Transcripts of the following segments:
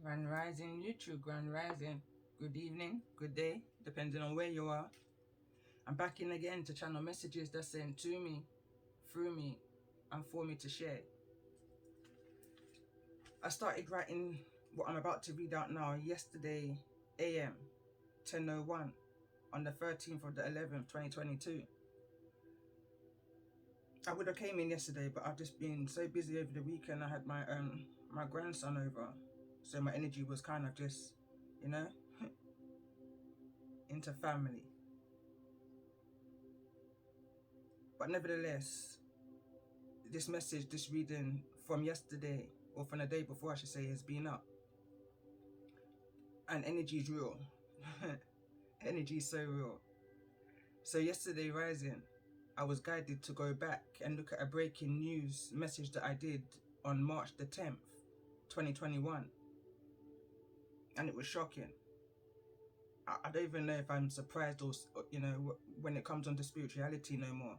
Grand Rising YouTube, Grand Rising. Good evening, good day, depending on where you are. I'm back in again to channel messages that's sent to me, through me, and for me to share. I started writing what I'm about to read out now yesterday AM, 10:01, on the 13th of the 11th, 2022. I would have came in yesterday, but I've just been so busy over the weekend. I had my grandson over, so my energy was kind of just, into family. But nevertheless, this reading from yesterday, or from the day before I should say, has been up. And energy is real. Energy is so real. So yesterday rising, I was guided to go back and look at a breaking news message that I did on March the 10th, 2021. And it was shocking. I don't even know if I'm surprised or, when it comes onto spirituality no more,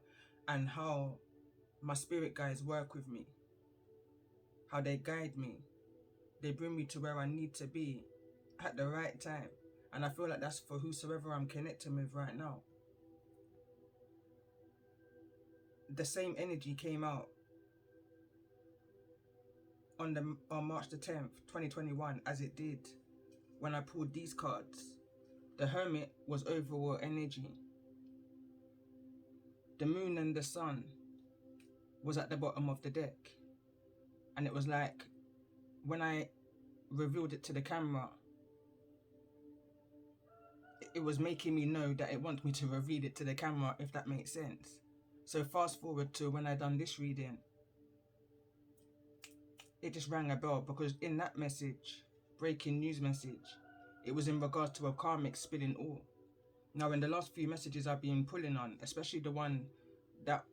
and how my spirit guides work with me, how they guide me. They bring me to where I need to be at the right time. And I feel like that's for whosoever I'm connecting with right now. The same energy came out on March the 10th, 2021, as it did when I pulled these cards. The Hermit was overall energy. The moon and the sun was at the bottom of the deck. And it was like, when I revealed it to the camera, it was making me know that it wants me to reveal it to the camera, if that makes sense. So fast forward to when I done this reading, it just rang a bell, because in that message, breaking news message, it was in regards to a karmic spilling all. Now, in the last few messages I've been pulling on, especially the one that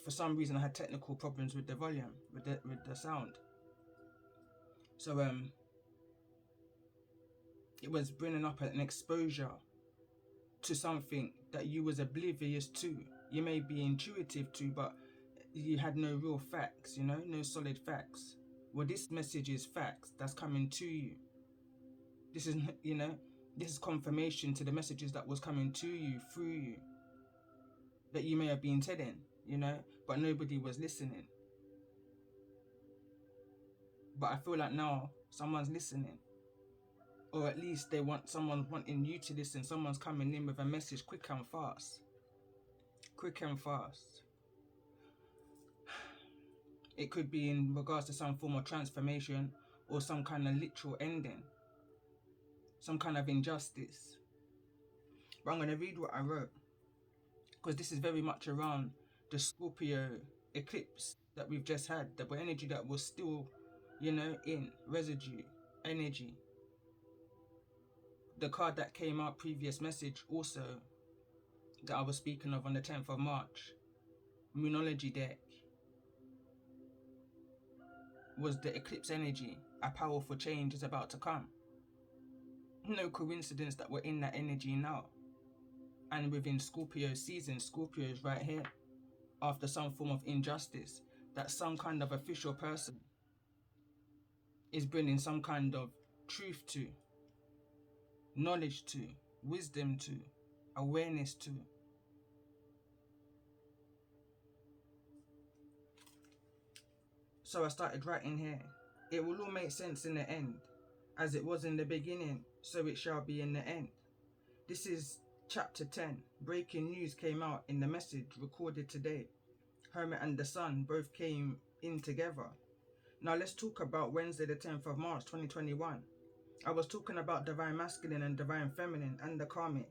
for some reason I had technical problems with the volume, with the sound. So it was bringing up an exposure to something that you was oblivious to. You may be intuitive to, but you had no real facts, no solid facts. Well, this message is facts that's coming to you. This is, this is confirmation to the messages that was coming to you, through you, that you may have been telling, but nobody was listening. But I feel like now someone's listening, or at least someone's wanting you to listen. Someone's coming in with a message quick and fast. Quick and fast. It could be in regards to some form of transformation, or some kind of literal ending, some kind of injustice. But I'm going to read what I wrote, because this is very much around the Scorpio eclipse that we've just had, the energy that was still, in residue energy. The card that came out previous message also, that I was speaking of on the 10th of March, Moonology deck, was the eclipse energy. A powerful change is about to come. No coincidence that we're in that energy now. And within Scorpio season, Scorpio is right here, after some form of injustice, that some kind of official person is bringing some kind of truth to, knowledge to, wisdom to, awareness to. So I started writing here. It will all make sense in the end. As it was in the beginning, so it shall be in the end. This is chapter 10. Breaking news came out in the message recorded today. Hermit and the Sun both came in together. Now let's talk about Wednesday the 10th of March 2021. I was talking about divine masculine and divine feminine and the karmic,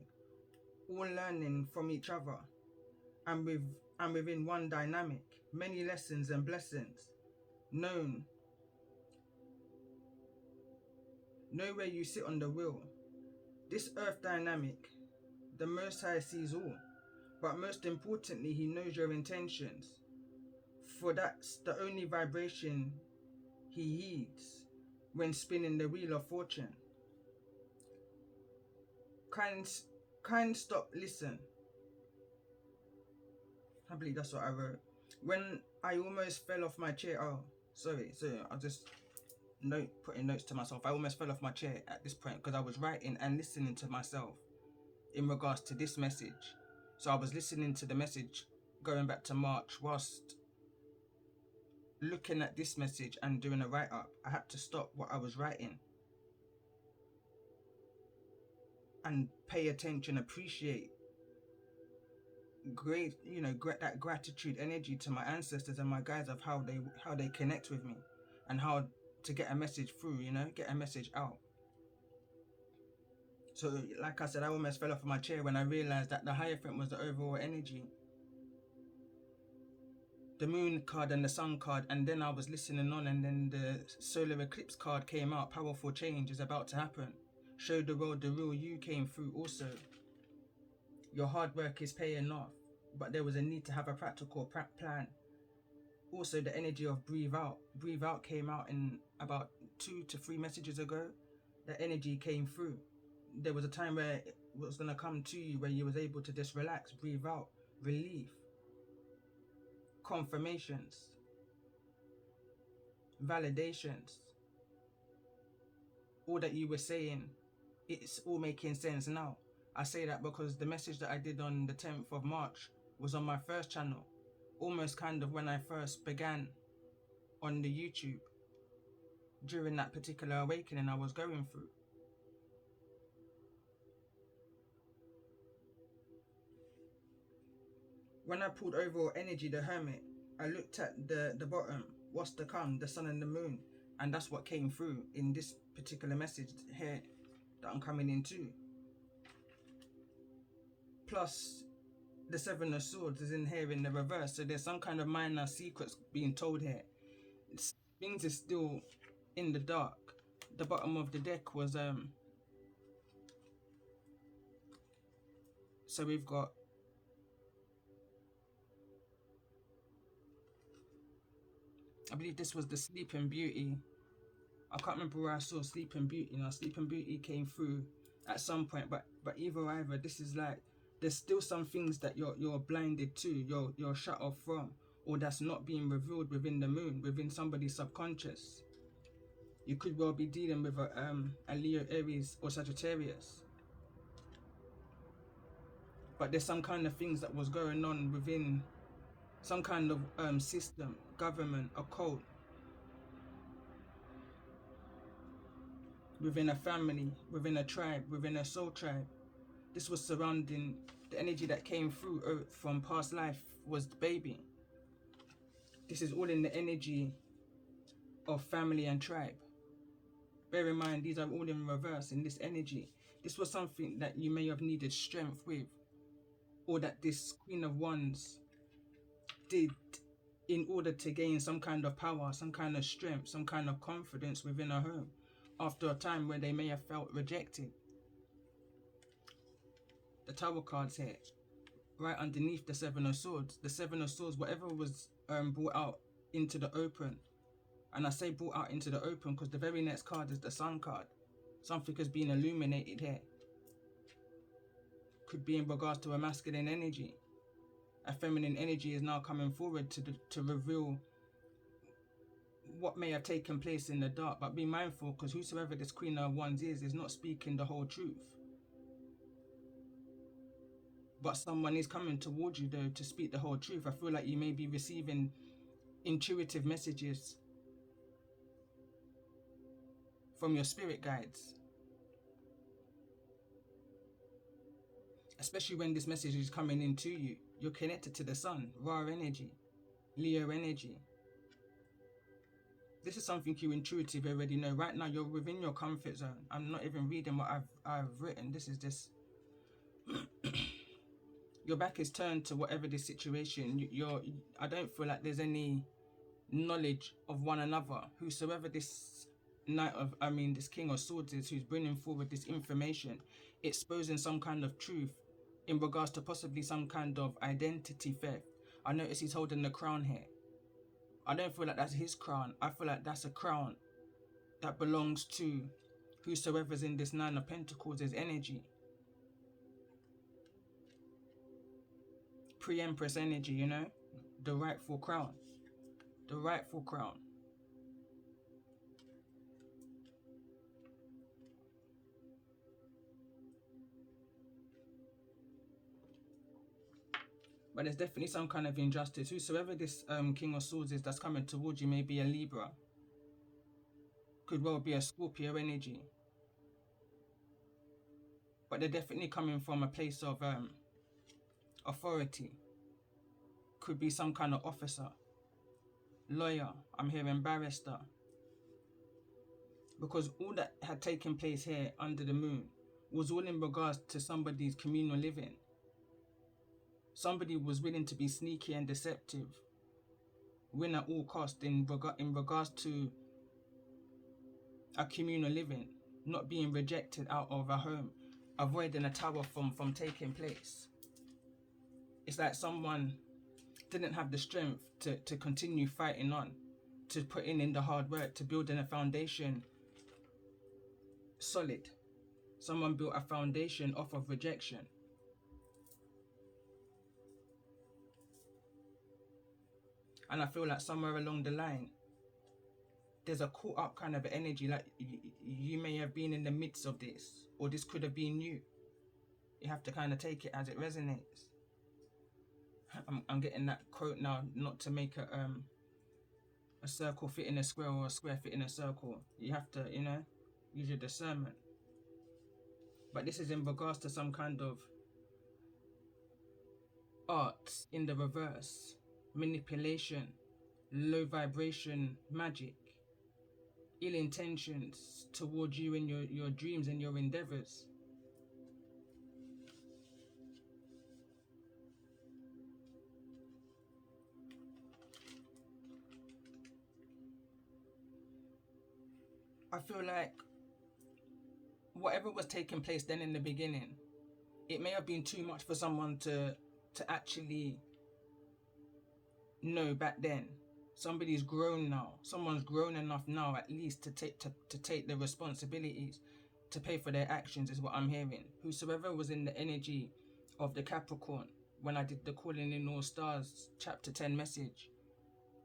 all learning from each other, and within one dynamic, many lessons and blessings. Know where you sit on the wheel. This earth dynamic, the Most High sees all, but most importantly, He knows your intentions, for that's the only vibration He heeds when spinning the wheel of fortune. Kind stop, listen. I believe that's what I wrote. When I almost fell off my chair. Oh, sorry, I'll just putting notes to myself. I almost fell off my chair at this point because I was writing and listening to myself in regards to this message. So I was listening to the message going back to March whilst looking at this message and doing a write-up. I had to stop what I was writing and pay attention, appreciate great, that gratitude energy to my ancestors and my guides of how they connect with me and how to get a message through, get a message out. So like I said, I almost fell off my chair when I realized that the Hierophant was the overall energy, the moon card and the sun card, and then I was listening on, and then the solar eclipse card came out. Powerful change is about to happen. Show the world the real you came through also. Your hard work is paying off, but there was a need to have a practical plan. Also, the energy of breathe out. Breathe out came out in about 2 to 3 messages ago. The energy came through. There was a time where it was going to come to you where you was able to just relax, breathe out, relief, confirmations, validations. All that you were saying, it's all making sense now. I say that because the message that I did on the 10th of March was on my first channel, almost kind of when I first began on the YouTube, during that particular awakening I was going through. When I pulled overall energy, the Hermit, I looked at the bottom, what's to come, the sun and the moon, and that's what came through in this particular message here that I'm coming into. Plus, the Seven of Swords is in here in the reverse, so there's some kind of minor secrets being told here. Things are still in the dark. The bottom of the deck was so we've got I believe this was the Sleeping Beauty. I can't remember where I saw Sleeping Beauty. Sleeping Beauty came through at some point, but either this is like there's still some things that you're blinded to, you're shut off from, or that's not being revealed within the moon, within somebody's subconscious. You could well be dealing with a Leo, Aries, or Sagittarius, but there's some kind of things that was going on within some kind of system, government, occult, within a family, within a tribe, within a soul tribe. This was surrounding the energy that came through from past life was the baby. This is all in the energy of family and tribe. Bear in mind, these are all in reverse in this energy. This was something that you may have needed strength with, or that this Queen of Wands did in order to gain some kind of power, some kind of strength, some kind of confidence within a home after a time where they may have felt rejected. The Tower cards here, right underneath the Seven of Swords. The Seven of Swords, whatever was brought out into the open, and I say brought out into the open because the very next card is the Sun card. Something has been illuminated here. Could be in regards to a masculine energy. A feminine energy is now coming forward to reveal what may have taken place in the dark, but be mindful because whosoever this Queen of Wands is not speaking the whole truth. But someone is coming towards you though to speak the whole truth. I feel like you may be receiving intuitive messages from your spirit guides. Especially when this message is coming into you. You're connected to the sun, Worh energy, Leo energy. This is something you intuitively already know. Right now you're within your comfort zone. I'm not even reading what I've written. This is just your back is turned to whatever the situation. I don't feel like there's any knowledge of one another. Whosoever this this King of Swords is, who's bringing forward this information, exposing some kind of truth in regards to possibly some kind of identity theft. I notice he's holding the crown here. I don't feel like that's his crown. I feel like that's a crown that belongs to whosoever's in this Nine of Pentacles' energy. Pre-Empress energy, the rightful crown. The rightful crown. But there's definitely some kind of injustice. Whosoever this King of Swords is that's coming towards you may be a Libra. Could well be a Scorpio energy. But they're definitely coming from a place of authority. Could be some kind of officer, lawyer, I'm hearing barrister. Because all that had taken place here under the moon was all in regards to somebody's communal living. Somebody was willing to be sneaky and deceptive, win at all cost in regards to a communal living, not being rejected out of a home, avoiding a tower from taking place. It's like someone didn't have the strength to continue fighting on, to put in the hard work, to build in a foundation solid. Someone built a foundation off of rejection. And I feel like somewhere along the line, there's a caught up kind of energy, like you may have been in the midst of this, or this could have been you. You have to kind of take it as it resonates. I'm getting that quote now, not to make a circle fit in a square or a square fit in a circle. You have to, use your discernment. But this is in regards to some kind of art in the reverse, manipulation, low vibration magic, ill intentions towards you and your dreams and your endeavors. I feel like whatever was taking place then in the beginning, it may have been too much for someone to actually know back then. Somebody's grown now. Someone's grown enough now, at least, to take the responsibilities, to pay for their actions, is what I'm hearing. Whosoever was in the energy of the Capricorn, when I did the Calling in All Stars chapter 10 message,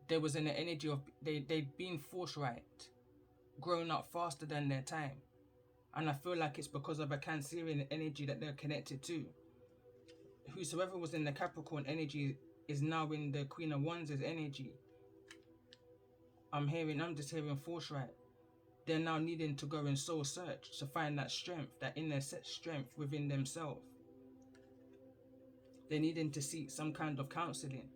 there was in the energy of they'd been forthright, grown up faster than their time. And I feel like it's because of a Cancerian energy that they're connected to. Whosoever was in the Capricorn energy is now in the Queen of Wands' energy. I'm just hearing forthright. They're now needing to go and soul search to find that strength, that inner strength within themselves. They're needing to seek some kind of counseling.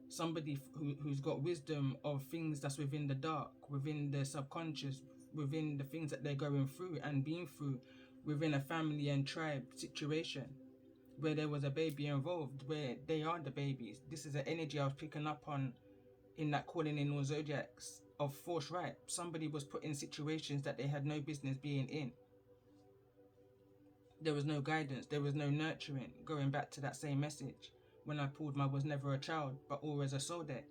Somebody who's got wisdom of things that's within the dark, within the subconscious, within the things that they're going through and being through within a family and tribe situation where there was a baby involved, where they are the babies. This is an energy I was picking up on in that Calling in All Zodiacs of forthright. Somebody was put in situations that they had no business being in. There was no guidance, there was no nurturing. Going back to that same message when I pulled my Was Never a Child but Always a Soul deck.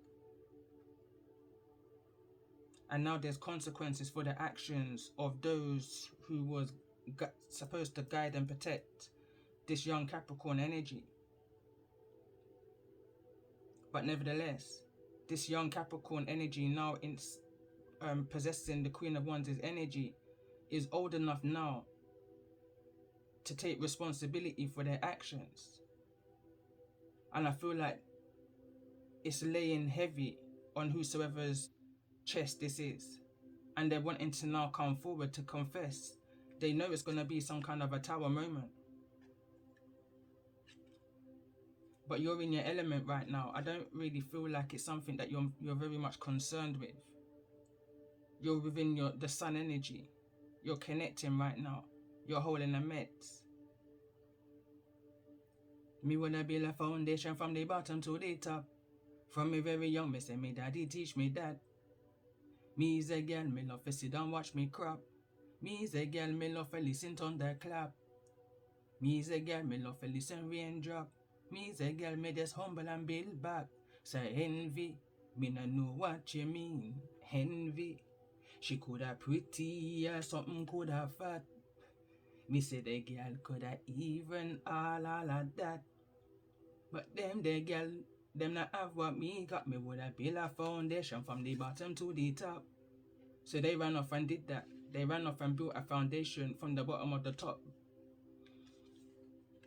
And now there's consequences for the actions of those who was supposed to guide and protect this young Capricorn energy. But nevertheless, this young Capricorn energy now possessing the Queen of Wands' energy is old enough now to take responsibility for their actions. And I feel like it's laying heavy on whosoever's chest this is. And they're wanting to now come forward to confess. They know it's going to be some kind of a tower moment. But you're in your element right now. I don't really feel like it's something that you're very much concerned with. You're within the sun energy. You're connecting right now. You're holding the meds. Me wanna build a foundation from the bottom to the top. From me very young, me say me daddy teach me that. Me is a girl, me love to sit and watch me crop. Me is a girl, me love to listen to the clap. Me is a girl, me love to listen raindrop. Me is a girl, me just humble and build back. Say envy, me no know what you mean. Envy, she coulda pretty or something coulda fat. Me say the girl coulda even all of that. But the girl, them not have what me got. Me woulda build a foundation from the bottom to the top. So they ran off and did that. They ran off and built a foundation from the bottom of the top.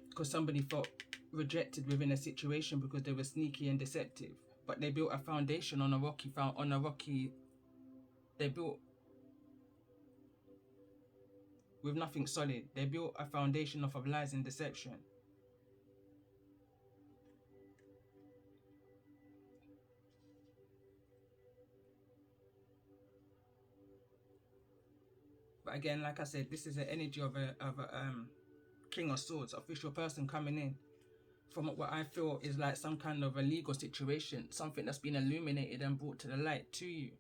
Because somebody thought rejected within a situation because they were sneaky and deceptive, but they built a foundation on a rocky. They built with nothing solid. They built a foundation off of lies and deception. But again, like I said, this is an energy of a King of Swords, official person coming in from what I feel is like some kind of a legal situation, something that's been illuminated and brought to the light to you.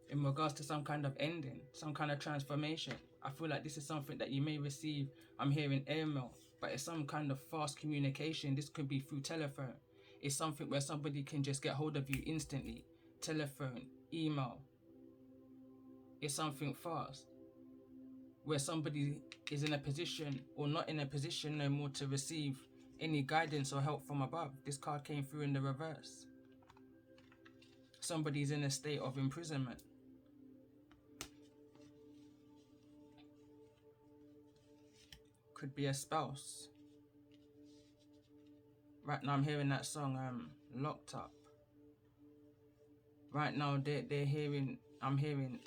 In regards to some kind of ending, some kind of transformation. I feel like this is something that you may receive. I'm hearing airmail, but it's some kind of fast communication. This could be through telephone. It's something where somebody can just get hold of you instantly. Telephone, email. It's something fast, where somebody is in a position or not in a position no more to receive any guidance or help from above. This card came through in the reverse. Somebody's in a state of imprisonment. Could be a spouse. Right now I'm hearing that song, Locked Up. Right now I'm hearing,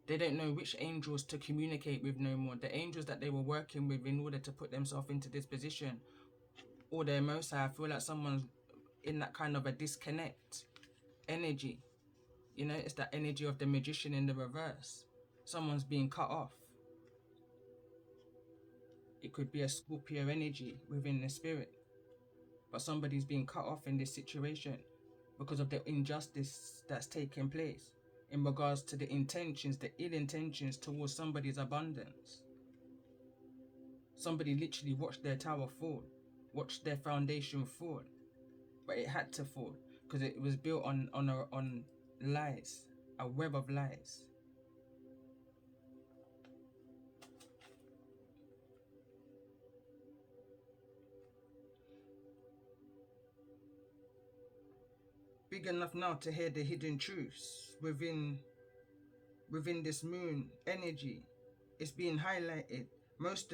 they don't know which angels to communicate with no more. The angels that they were working with in order to put themselves into this position, or their most high, I feel like someone's in that kind of a disconnect energy. You know, it's that energy of the magician in the reverse. Someone's being cut off. It could be a Scorpio energy within the spirit. But somebody's being cut off in this situation because of the injustice that's taking place in regards to the intentions, the ill intentions towards somebody's abundance. Somebody literally watched their tower fall, watched their foundation fall, but it had to fall because it was built on lies, a web of lies. Big enough now to hear the hidden truths within this moon energy. It's being highlighted. Most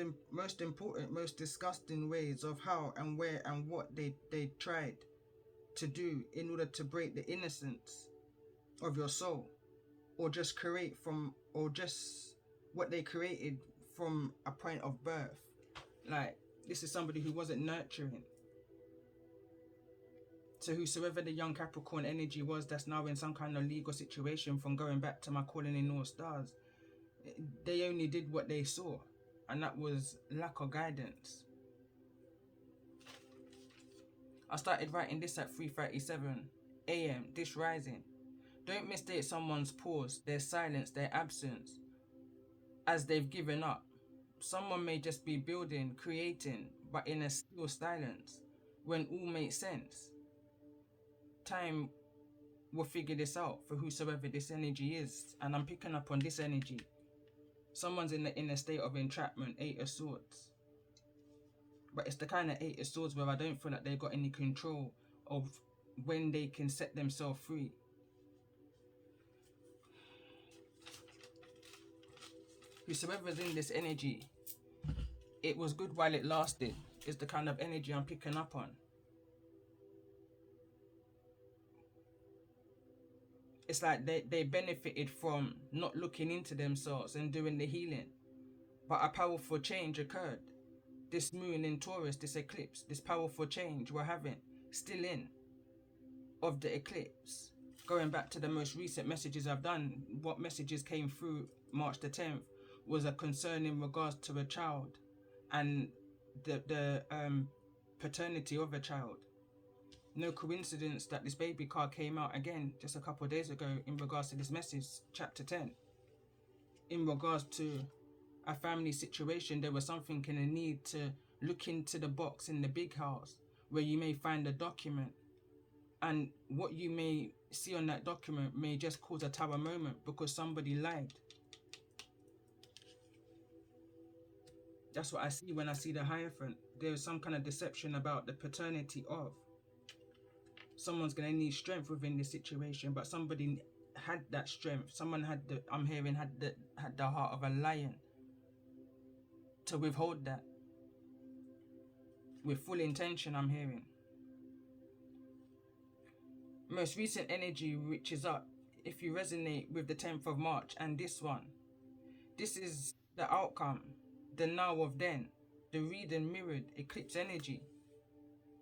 important, most disgusting ways of how and where and what they tried to do in order to break the innocence of your soul, or just create from, or just what they created from a point of birth. Like, this is somebody who wasn't nurturing. So whosoever the young Capricorn energy was that's now in some kind of legal situation, from going back to my calling in all stars, they only did what they saw, and that was lack of guidance. I started writing this at 3:37 a.m. this rising. Don't mistake someone's pause, their silence, their absence as they've given up. Someone may just be building, creating, but in a still silence when all makes sense. Time will figure this out for whosoever this energy is, and I'm picking up on this energy. Someone's in a state of entrapment, 8 of Swords. But it's the kind of 8 of Swords where I don't feel like they've got any control of when they can set themselves free. Whosoever's in this energy, it was good while it lasted, is the kind of energy I'm picking up on. It's like they benefited from not looking into themselves and doing the healing. But a powerful change occurred. This moon in Taurus, this eclipse, this powerful change we're having, still in, of the eclipse. Going back to the most recent messages I've done, what messages came through March the 10th was a concern in regards to a child and the paternity of a child. No coincidence that this baby card came out again just a couple of days ago in regards to this message, chapter 10. In regards to a family situation, there was something in a need to look into the box in the big house where you may find a document, and what you may see on that document may just cause a tower moment because somebody lied. That's what I see when I see the Hierophant. There's some kind of deception about the paternity of. Someone's going to need strength within this situation, but somebody had that strength. Someone had the, I'm hearing, had the heart of a lion to withhold that with full intention, I'm hearing. Most recent energy, which is up, if you resonate with the 10th of March and this one, this is the outcome, the now of then, the reading mirrored eclipse energy.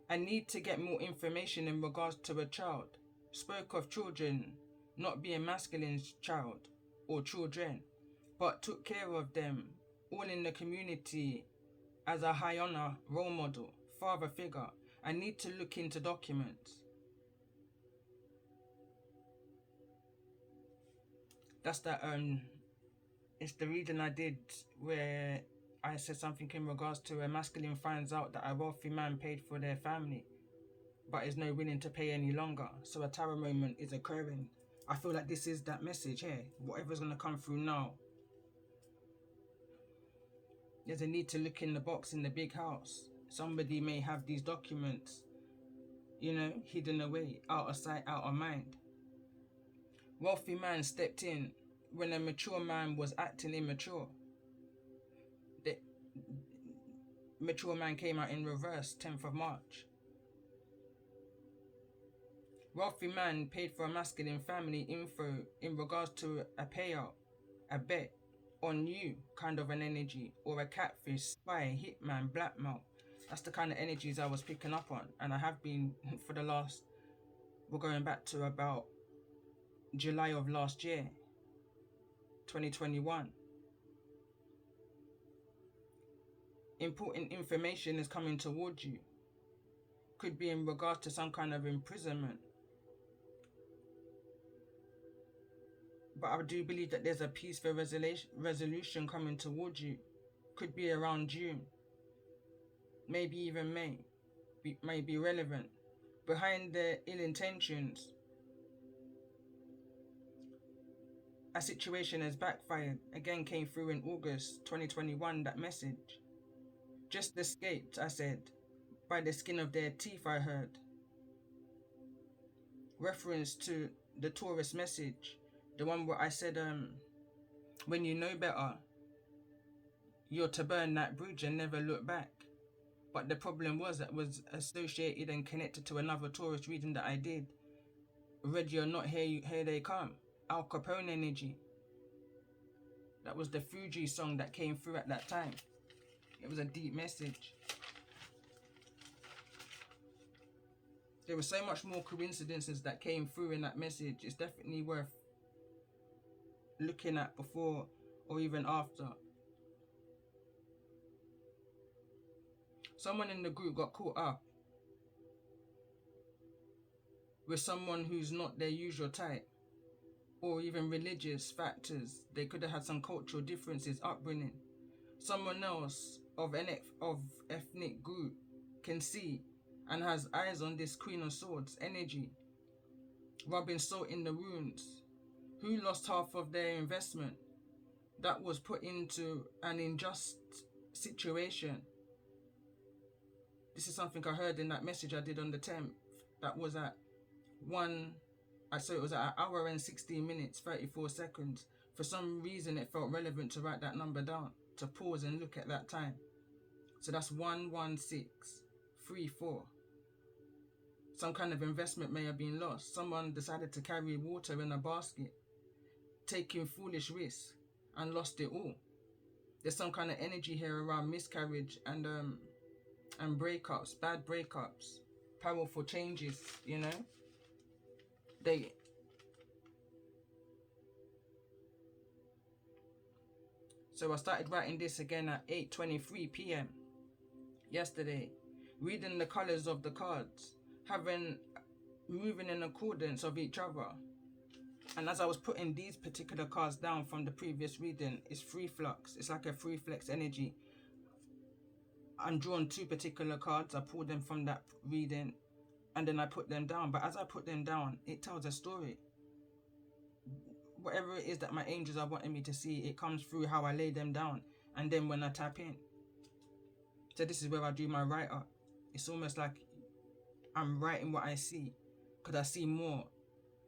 I need to get more information in regards to a child. Spoke of children not being masculine's child or children, but took care of them all in the community as a high honor role model, father figure. I need to look into documents. That's that it's the reading I did where I said something in regards to a masculine finds out that a wealthy man paid for their family but is no willing to pay any longer, so a tower moment is occurring. I feel like this is that message here. Whatever's going to come through now, there's a need to look in the box in the big house. Somebody may have these documents, hidden away, out of sight, out of mind. Wealthy man stepped in when a mature man was acting immature. The mature man came out in reverse, 10th of March. Wealthy man paid for a masculine family info in regards to a payout, a bet on you kind of an energy, or a catfish, spy, hitman, blackmail. That's the kind of energies I was picking up on, and I have been for the last, we're going back to about July of last year, 2021. Important information is coming towards you. Could be in regards to some kind of imprisonment. But I do believe that there's a peaceful resolution coming towards you. Could be around June. Maybe even May. May be relevant. Behind the ill intentions, a situation has backfired. Again, came through in August 2021, that message. Just escaped, I said. By the skin of their teeth, I heard. Reference to the Taurus message. The one where I said, when you know better, you're to burn that bridge and never look back. But the problem was that was associated and connected to another Taurus reading that I did. Ready or not, here they come. Al Capone energy. That was the Fuji song that came through at that time. It was a deep message. There was so much more coincidences that came through in that message. It's definitely worth looking at before or even after. Someone in the group got caught up with someone who's not their usual type, or even religious factors. They could have had some cultural differences, upbringing. Someone else of ethnic group can see and has eyes on this Queen of Swords energy, rubbing salt in the wounds. Who lost half of their investment that was put into an unjust situation? This is something I heard in that message I did on the 10th. That was at it was at 1 hour and 16 minutes, 34 seconds. For some reason, it felt relevant to write that number down, to pause and look at that time. So that's 11634. Some kind of investment may have been lost. Someone decided to carry water in a basket, taking foolish risks, and lost it all. There's some kind of energy here around miscarriage and breakups, bad breakups, powerful changes, So I started writing this again at 8:23 p.m. yesterday, reading the colors of the cards, moving in accordance of each other. And as I was putting these particular cards down from the previous reading, it's free flux. It's like a free flex energy. I'm drawn 2 particular cards. I pulled them from that reading and then I put them down. But as I put them down, it tells a story. Whatever it is that my angels are wanting me to see, it comes through how I lay them down. And then when I tap in. So this is where I do my write-up. It's almost like I'm writing what I see, because I see more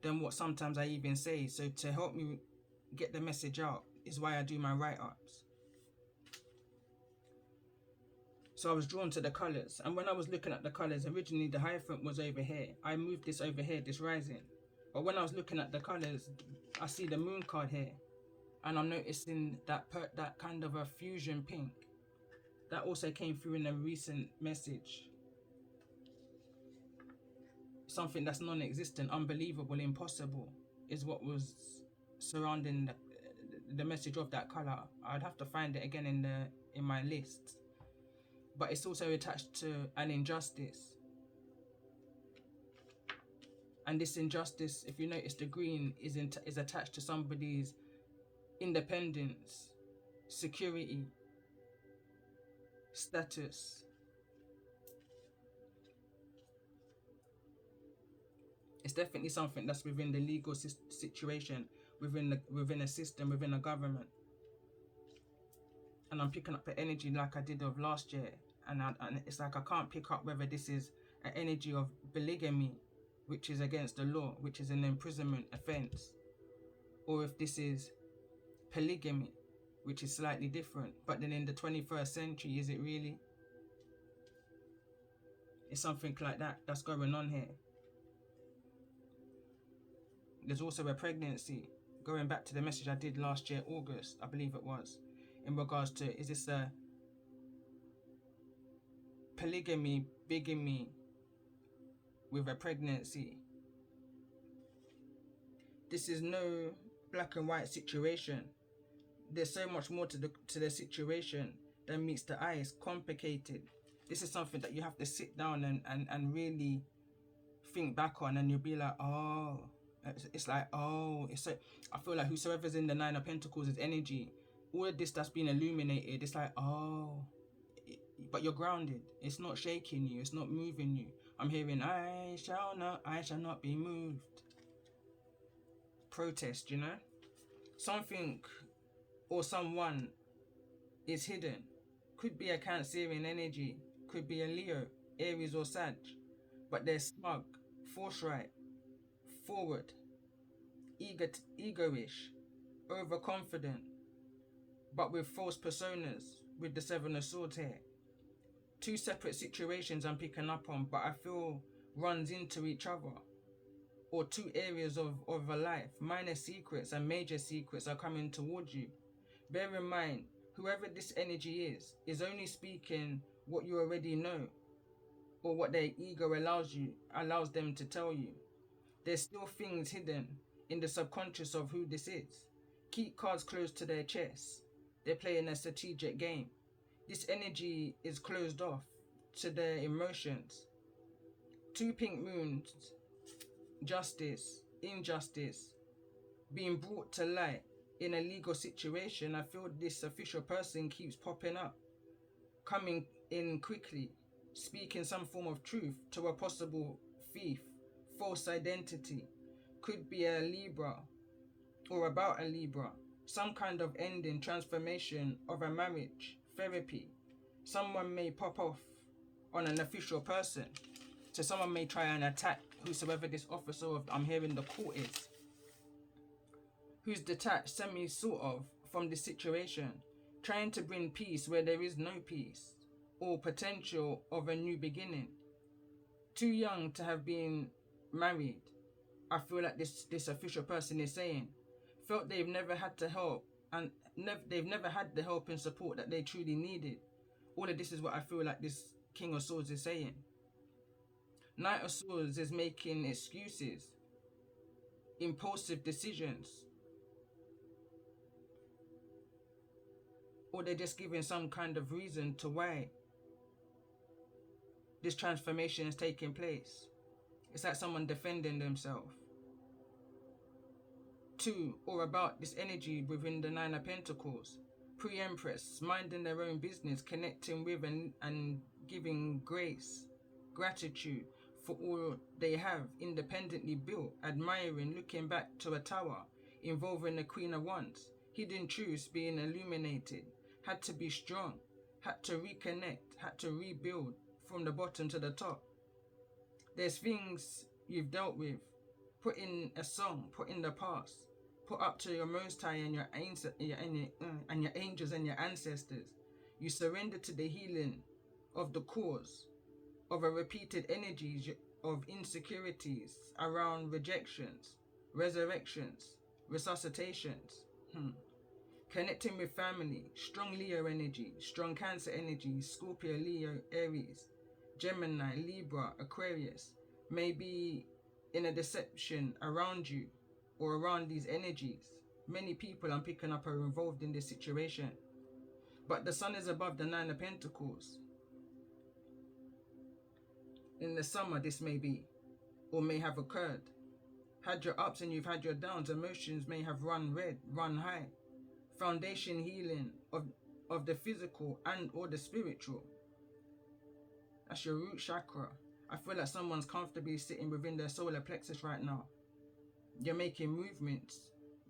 than what sometimes I even say. So to help me get the message out is why I do my write-ups. So I was drawn to the colours, and when I was looking at the colours, originally the Hierophant was over here. I moved this over here, this rising. But when I was looking at the colours, I see the moon card here, and I'm noticing that kind of a fusion pink. That also came through in a recent message. Something that's non-existent, unbelievable, impossible is what was surrounding the message of that color. I'd have to find it again in my list. But it's also attached to an injustice. And this injustice, if you notice, the green is attached to somebody's independence, security, status. It's definitely something that's within the legal situation, within a system, within a government. And I'm picking up the energy like I did of last year, and it's like I can't pick up whether this is an energy of polygamy, which is against the law, which is an imprisonment offense, or if this is polygamy, which is slightly different. But then in the 21st century, is it really? It's something like that that's going on here. There's also a pregnancy, going back to the message I did last year, August, I believe it was, in regards to, is this a polygamy, bigamy with a pregnancy? This is no black and white situation. There's so much more to the situation than meets the eye. It's complicated. This is something that you have to sit down and really think back on, and you'll be like, oh, it's like, oh, it's so, I feel like whosoever's in the Nine of Pentacles is energy. All of this that's been illuminated, it's like, oh, but you're grounded. It's not shaking you. It's not moving you. I'm hearing, I shall not be moved. Protest, you know? Something or someone is hidden. Could be a Cancerian energy. Could be a Leo, Aries or Sag. But they're smug, forthright, forward, egoish, overconfident, but with false personas, with the Seven of Swords here. Two separate situations I'm picking up on, but I feel runs into each other. Or two areas of a life. Minor secrets and major secrets are coming towards you. Bear in mind, whoever this energy is only speaking what you already know, or what their ego allows them to tell you. There's still things hidden in the subconscious of who this is. Keep cards close to their chest. They're playing a strategic game. This energy is closed off to their emotions. Two pink moons, justice, injustice, being brought to light in a legal situation. I feel this official person keeps popping up, coming in quickly, speaking some form of truth to a possible thief, false identity. Could be a Libra or about a Libra. Some kind of ending, transformation of a marriage, therapy. Someone may pop off on an official person. So someone may try and attack whosoever this officer of, I'm hearing, the court is. Who's detached, sort of, from the situation. Trying to bring peace where there is no peace. Or potential of a new beginning. Too young to have been married. I feel like this official person is saying. Felt they've never had to help, and they've never had the help and support that they truly needed. All of this is what I feel like this King of Swords is saying. Knight of Swords is making excuses, impulsive decisions, or they're just giving some kind of reason to why this transformation is taking place. It's like someone defending themselves. To or about this energy within the Nine of Pentacles. Pre-Empress, minding their own business, connecting with and giving grace, gratitude for all they have independently built, admiring, looking back to a tower, involving the Queen of Wands. Hidden truths being illuminated, had to be strong, had to reconnect, had to rebuild from the bottom to the top. There's things you've dealt with, put in a song, put in the past, put up to your Most High and your angels and your ancestors. You surrender to the healing of the cause of a repeated energies of insecurities around rejections, resurrections, resuscitations. Connecting with family, strong Leo energy, strong Cancer energy, Scorpio, Leo, Aries, Gemini, Libra, Aquarius may be in a deception around you or around these energies. Many people I'm picking up are involved in this situation. But the sun is above the Nine of Pentacles. In the summer this may be, or may have occurred. Had your ups and you've had your downs. Emotions may have run red, run high. Foundation healing of the physical and or the spiritual. That's your root chakra. I feel like someone's comfortably sitting within their solar plexus right now. You're making movements.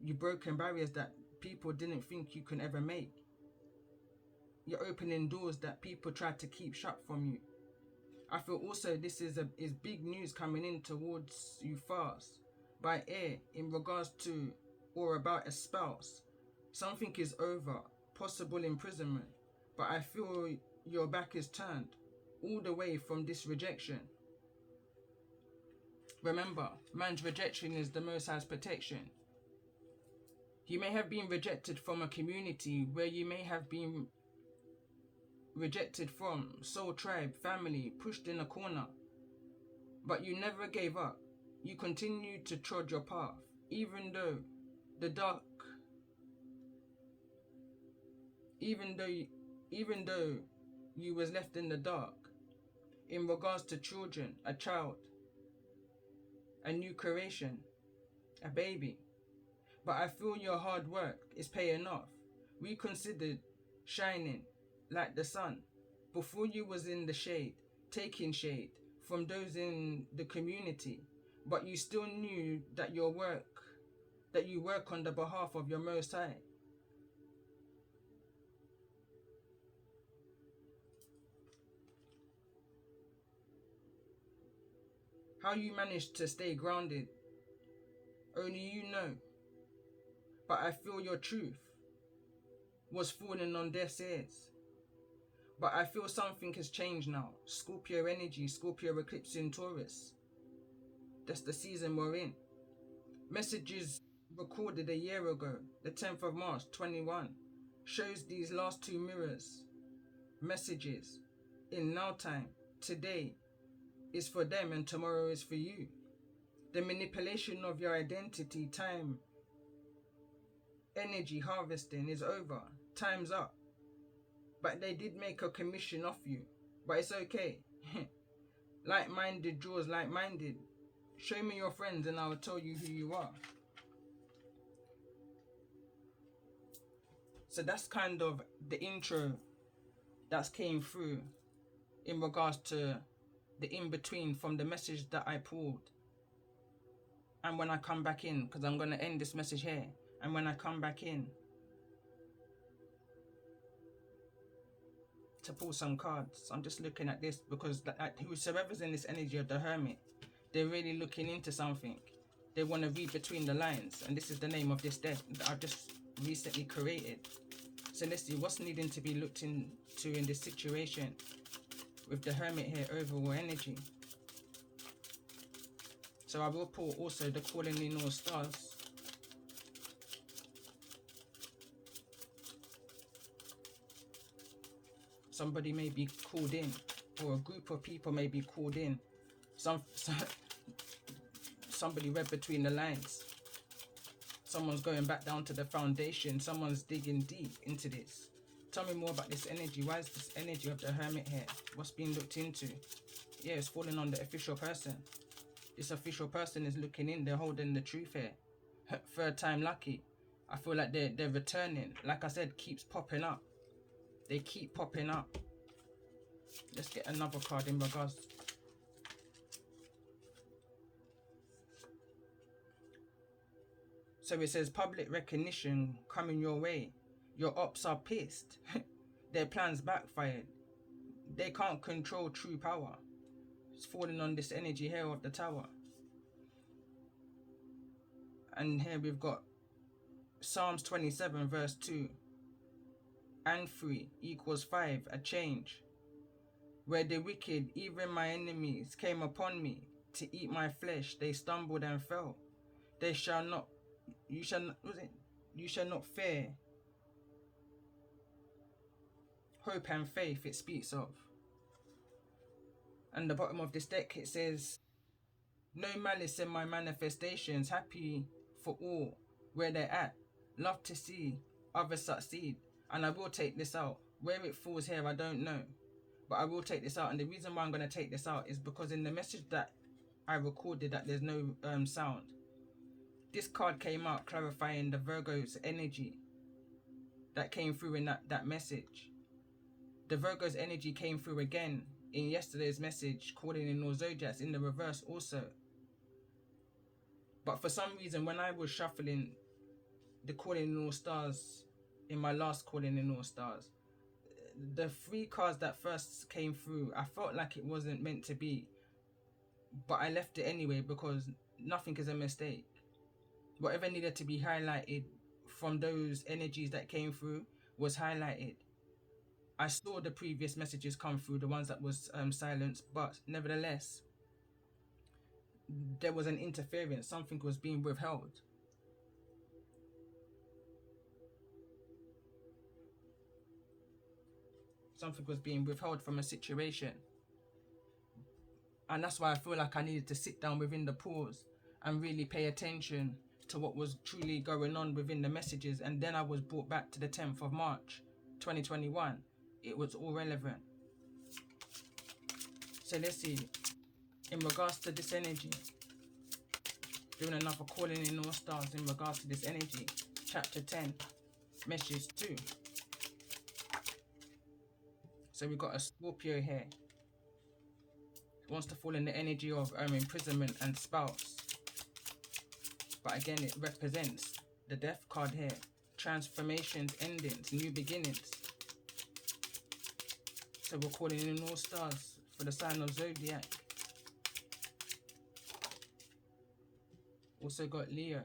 You've broken barriers that people didn't think you can ever make. You're opening doors that people tried to keep shut from you. I feel also this is big news coming in towards you fast by air in regards to or about a spouse. Something is over, possible imprisonment, but I feel your back is turned all the way from this rejection. Remember, man's rejection is the Most High's protection. You may have been rejected from a community where you may have been rejected from, soul tribe, family, pushed in a corner. But you never gave up. You continued to trod your path, even though the dark, even though you was left in the dark, in regards to children, a child, a new creation, a baby. But I feel your hard work is paying off. We considered shining like the sun. Before you was in the shade, taking shade from those in the community, but you still knew that you work on the behalf of your Most High. How you managed to stay grounded, only you know. But I feel your truth was falling on deaf ears. But I feel something has changed now. Scorpio energy, Scorpio eclipse in Taurus. That's the season we're in. Messages recorded a year ago, the 10th of March 21, shows these last two mirrors. Messages in now time, today is for them and tomorrow is for you. The manipulation of your identity, time, energy harvesting is over. Time's up. But they did make a commission off you. But it's okay. Like-minded draws like-minded. Show me your friends and I'll tell you who you are. So that's kind of the intro that came through in regards to the in-between from the message that I pulled. And when I come back in, because I'm going to end this message here. And when I come back in to pull some cards, I'm just looking at this because whosoever's in this energy of the Hermit, they're really looking into something. They want to read between the lines. And this is the name of this deck that I've just recently created. So let's see what's needing to be looked into in this situation with the Hermit here, overall energy. So I will pull also the calling in all stars. Somebody may be called in, or a group of people may be called in. Somebody read between the lines. Someone's going back down to the foundation. Someone's digging deep into this. Tell me more about this energy. Why is this energy of the Hermit here? What's being looked into? Yeah, it's falling on the official person. This official person is looking in. They're holding the truth here. Third time lucky. I feel like they're returning. Like I said, keeps popping up. They keep popping up. Let's get another card in regards. So it says public recognition coming your way. Your ops are pissed. Their plans backfired. They can't control true power. It's falling on this energy here of the Tower. And here we've got Psalms 27 verse 2. And 3 equals 5, a change. where the wicked, even my enemies, came upon me to eat my flesh. They stumbled and fell. They shall not, you shall not, was it? You shall not fear. Hope and faith it speaks of. And the bottom of this deck it says, no malice in my manifestations, happy for all where they're at. Love to see others succeed. And I will take this out. Where it falls here, I don't know. But I will take this out. And the reason why I'm going to take this out is because in the message that I recorded that there's no sound, this card came out clarifying the Virgo's energy that came through in that message. The Virgo's energy came through again in yesterday's message, calling in all zodiacs in the reverse also. But for some reason, when I was shuffling the calling in all stars in my last calling in all stars, the 3 cards that first came through, I felt like it wasn't meant to be, but I left it anyway because nothing is a mistake. Whatever needed to be highlighted from those energies that came through was highlighted. I saw the previous messages come through, the ones that was silenced, but nevertheless, there was an interference. Something was being withheld. Something was being withheld from a situation. And that's why I feel like I needed to sit down within the pause and really pay attention to what was truly going on within the messages. And then I was brought back to the 10th of March 2021. It was all relevant. So let's see, in regards to this energy, doing another calling in all stars in regards to this energy, chapter 10, message 2. So we've got a Scorpio here. It wants to fall in the energy of imprisonment and spouse. But again, it represents the death card here. Transformations, endings, new beginnings. So we're calling in all stars for the sign of Zodiac. Also got Leo.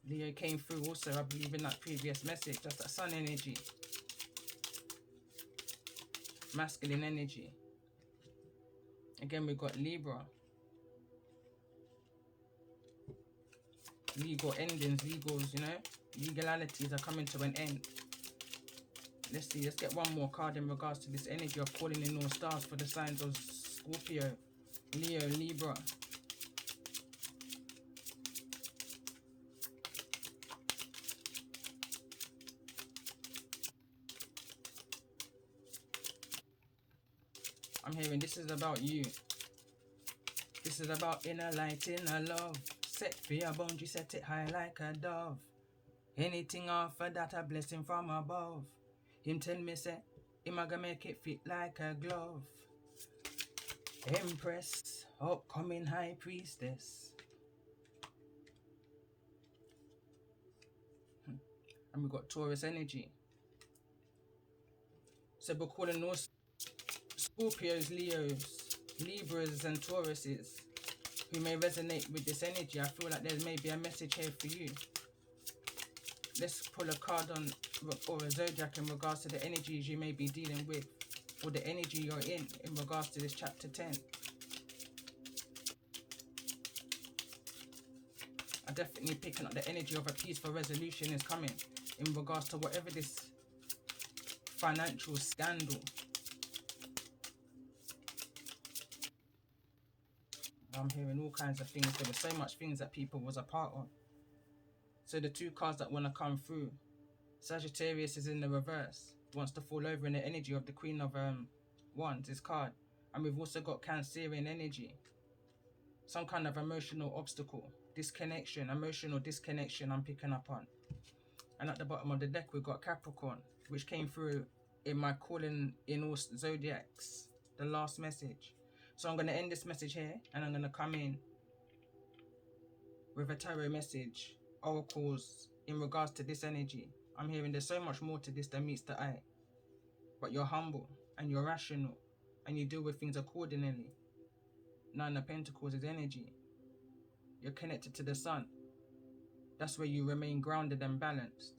Leo came through also, I believe, in that previous message. That's that sun energy. Masculine energy. Again, we've got Libra. Legal endings, legals, you know. Legalities are coming to an end. Let's see, let's get one more card in regards to this energy of calling in all stars for the signs of Scorpio, Leo, Libra. I'm hearing this is about you. This is about inner light, inner love. Set for your boundary, set it high like a dove. Anything offer that a blessing from above. Him tell me say, him a gonna make it fit like a glove. Empress, upcoming high priestess. And we got Taurus energy. So we're calling those Scorpios, Leos, Libras and Tauruses who may resonate with this energy. I feel like there may be a message here for you. Let's pull a card on or a zodiac in regards to the energies you may be dealing with, or the energy you're in regards to this chapter 10. I'm definitely picking up the energy of a peaceful resolution is coming in regards to whatever this financial scandal. I'm hearing all kinds of things. There were so much things that people was a part of. So the 2 cards that want to come through, Sagittarius is in the reverse, wants to fall over in the energy of the Queen of Wands, this card. And we've also got Cancerian energy, some kind of emotional obstacle, disconnection, emotional disconnection I'm picking up on. And at the bottom of the deck we've got Capricorn, which came through in my calling in all zodiacs, the last message. So I'm going to end this message here and I'm going to come in with a tarot message, oracles in regards to this energy. I'm hearing there's so much more to this than meets the eye. But you're humble and you're rational and you deal with things accordingly. 9 of Pentacles is energy. You're connected to the sun. That's where you remain grounded and balanced.